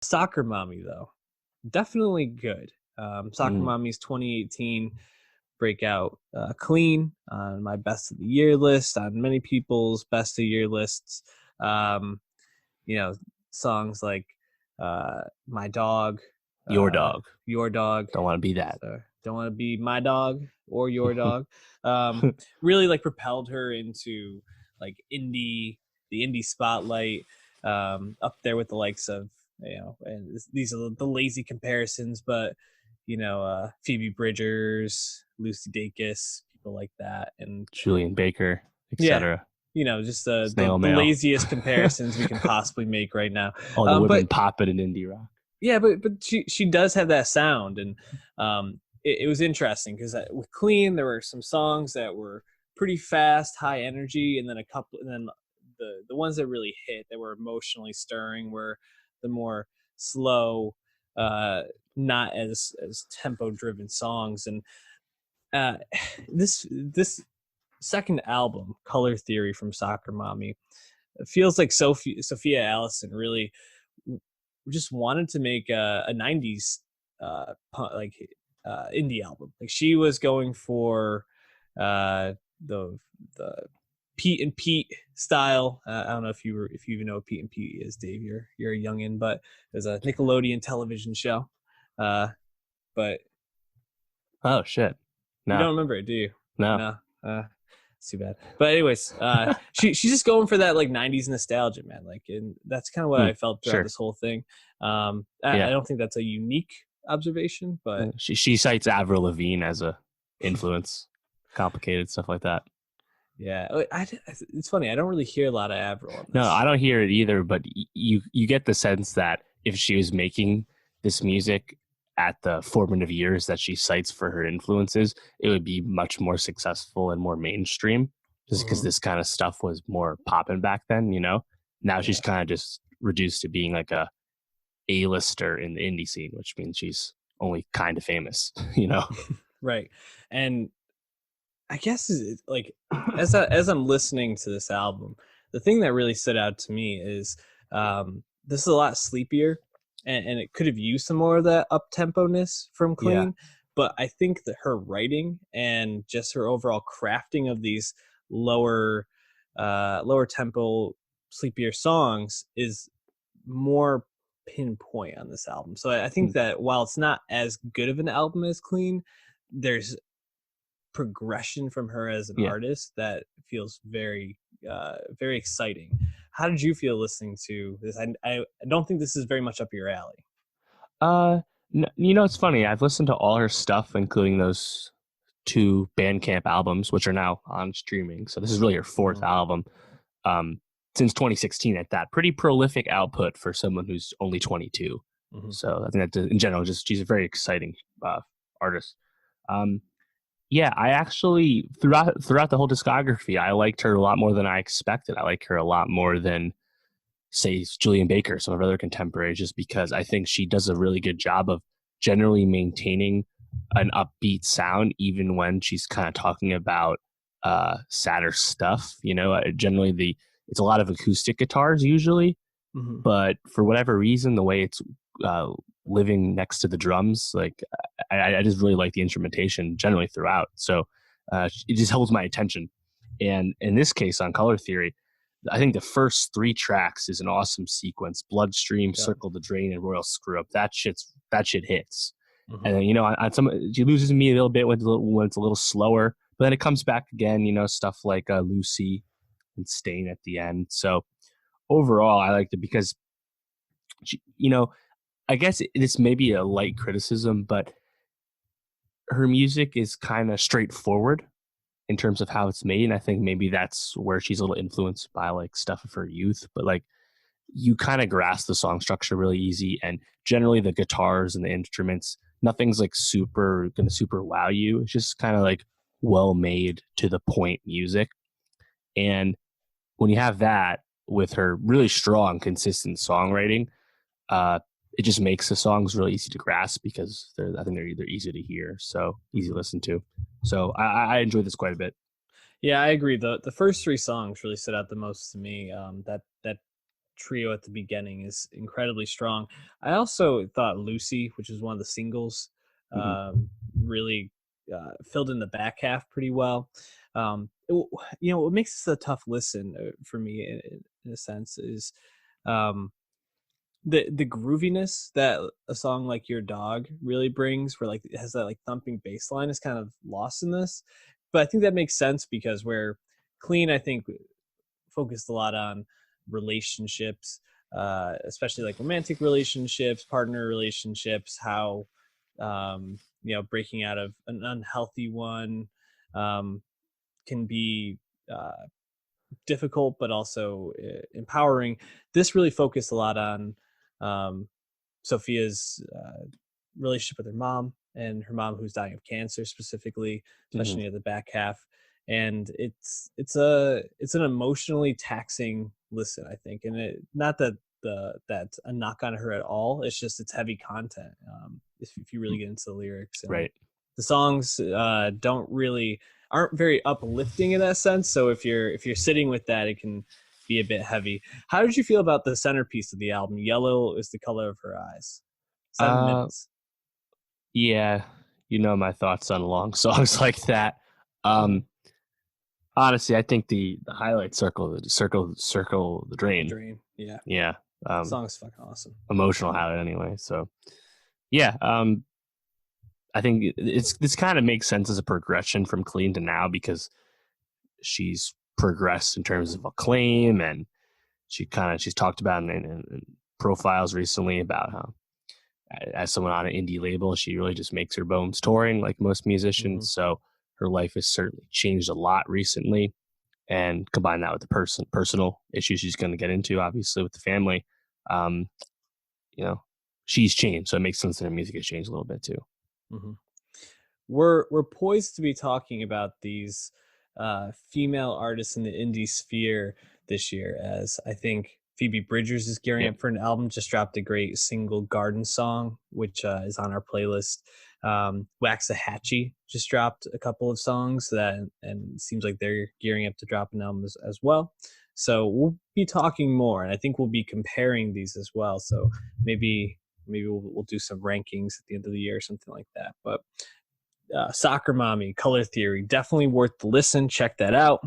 Soccer Mommy, though, definitely good. Soccer Mm, Mommy's 2018 breakout, clean on my best of the year list, on many people's best of year lists. Um, you know, songs like My Dog, your dog. Your Dog. Don't want to be that. So don't want to be my dog or your dog. Um, really like propelled her into like the indie spotlight, up there with the likes of, and these are the lazy comparisons, but Phoebe Bridgers, Lucy Dacus, people like that, and Julian Baker, yeah, etc. just Snail the mail. laziest comparisons we can possibly make right now. All the women But pop it in indie rock. yeah, but she does have that sound, and it was interesting because with Clean, there were some songs that were pretty fast, high energy, and then the ones that really hit that were emotionally stirring were the more slow, uh, not as tempo driven songs, and uh, this second album, Color Theory from Soccer Mommy, it feels like Sophia Allison really just wanted to make a 90s like indie album. Like she was going for uh, the Pete and Pete style. I don't know if you even know what Pete and Pete is, Dave. You're a youngin, but it was a Nickelodeon television show. Uh, but Oh shit. you No, don't remember it, do you? no. No. It's too bad. But anyways, she's just going for that like 90s nostalgia, man. Like, and that's kind of what Hmm, I felt throughout sure. this whole thing. I Yeah. don't think that's a unique observation, but She cites Avril Lavigne as a influence. Complicated stuff like that. yeah, it's funny. I don't really hear a lot of Avril on No, I this. don't hear it either, but you get the sense that if she was making this music at the formative years that she cites for her influences, it would be much more successful and more mainstream just because Mhm. this kind of stuff was more popping back then, you know? Now she's Yeah, kind of just reduced to being like a A-lister in the indie scene, which means she's only kind of famous, you know? right. And I guess like as I'm listening to this album, the thing that really stood out to me is this is a lot sleepier, and it could have used some more of that up tempo-ness from Yeah. Clean. But I think that her writing and just her overall crafting of these lower lower tempo, sleepier songs is more pinpoint on this album. So I think that while it's not as good of an album as Clean, there's progression from her as an Yeah. artist that feels very exciting. How did you feel listening to this? I don't think this is very much up your alley. Uh, you know, it's funny. I've listened to all her stuff, including those two Bandcamp albums, which are now on streaming. So this is really her fourth Mm-hmm. album since 2016 at that. Pretty prolific output for someone who's only 22. Mm-hmm. So I think that in general, just she's a very exciting artist. Um, yeah, I actually throughout the whole discography, I liked her a lot more than I expected. I like her a lot more than say Julian Baker, some of her other contemporaries, just because I think she does a really good job of generally maintaining an upbeat sound, even when she's kind of talking about sadder stuff. You know, generally it's a lot of acoustic guitars usually, Mm-hmm. but for whatever reason, the way it's uh, living next to the drums, like I just really like the instrumentation generally throughout. So it just holds my attention. And in this case, on Color Theory, I think the first three tracks is an awesome sequence: Bloodstream, Yeah. Circle the Drain, and Royal Screw Up. That shit hits. Mm-hmm. And then on some, she loses me a little bit when it's a little slower, but then it comes back again. You know, stuff like Lucy and Stain at the end. So overall, I liked it because you know, I guess this may be a light criticism, but her music is kind of straightforward in terms of how it's made. And I think maybe that's where she's a little influenced by like stuff of her youth. But like you kind of grasp the song structure really easy. And generally the guitars and the instruments, nothing's like super wow you. It's just kind of like well made to the point music. And when you have that with her really strong, consistent songwriting, uh, it just makes the songs really easy to grasp because I think they're either easy to hear, so easy to Mm-hmm. listen to. So I enjoyed this quite a bit. Yeah, I agree. The first three songs really stood out the most to me. That trio at the beginning is incredibly strong. I also thought Lucy, which is one of the singles, Hmm. really filled in the back half pretty well. What makes this a tough listen for me in a sense is um, the grooviness that a song like Your Dog really brings, where like it has that like thumping bass line, is kind of lost in this. But I think that makes sense because where Clean, I think, focused a lot on relationships, especially like romantic relationships, partner relationships, how breaking out of an unhealthy one um, can be uh, difficult, but also empowering. This really focused a lot on um, Sophia's relationship with her mom, and her mom who's dying of cancer specifically, Hmm. especially near the back half. And it's an emotionally taxing listen, I think, and not that that's a knock on her at all. It's just it's heavy content if you really get into the lyrics, and Right. the songs don't really aren't very uplifting in that sense. So if you're sitting with that, it can be a bit heavy. How did you feel about the centerpiece of the album? Yellow is the color of her eyes. 7 Uh, minutes. yeah, you know my thoughts on long songs like that. Mm-hmm. Um, Honestly, I think the highlight circle the The drain. Drain. Yeah, Yeah, um, song is fucking awesome. emotional highlight anyway. So yeah, I think it's this kind of makes sense as a progression from Clean to Now because she's progressed in terms of acclaim, and she's talked about in profiles recently about how as someone on an indie label, she really just makes her bones touring like most Mm-hmm. musicians. So her life has certainly changed a lot recently, and combine that with the personal issues she's going to get into, obviously with the family. Um, you know, she's changed, so it makes sense that her music has changed a little bit too. Mm-hmm. We're poised to be talking about these female artists in the indie sphere this year, as I think Phoebe Bridgers is gearing Yeah. up for an album. Just dropped a great single, Garden Song, which is on our playlist. Waxahachie just dropped a couple of songs and it seems like they're gearing up to drop an album as well. So we'll be talking more, and I think we'll be comparing these as well. So maybe we'll do some rankings at the end of the year or something like that. But Soccer Mommy, Color Theory, definitely worth the listen. Check that out.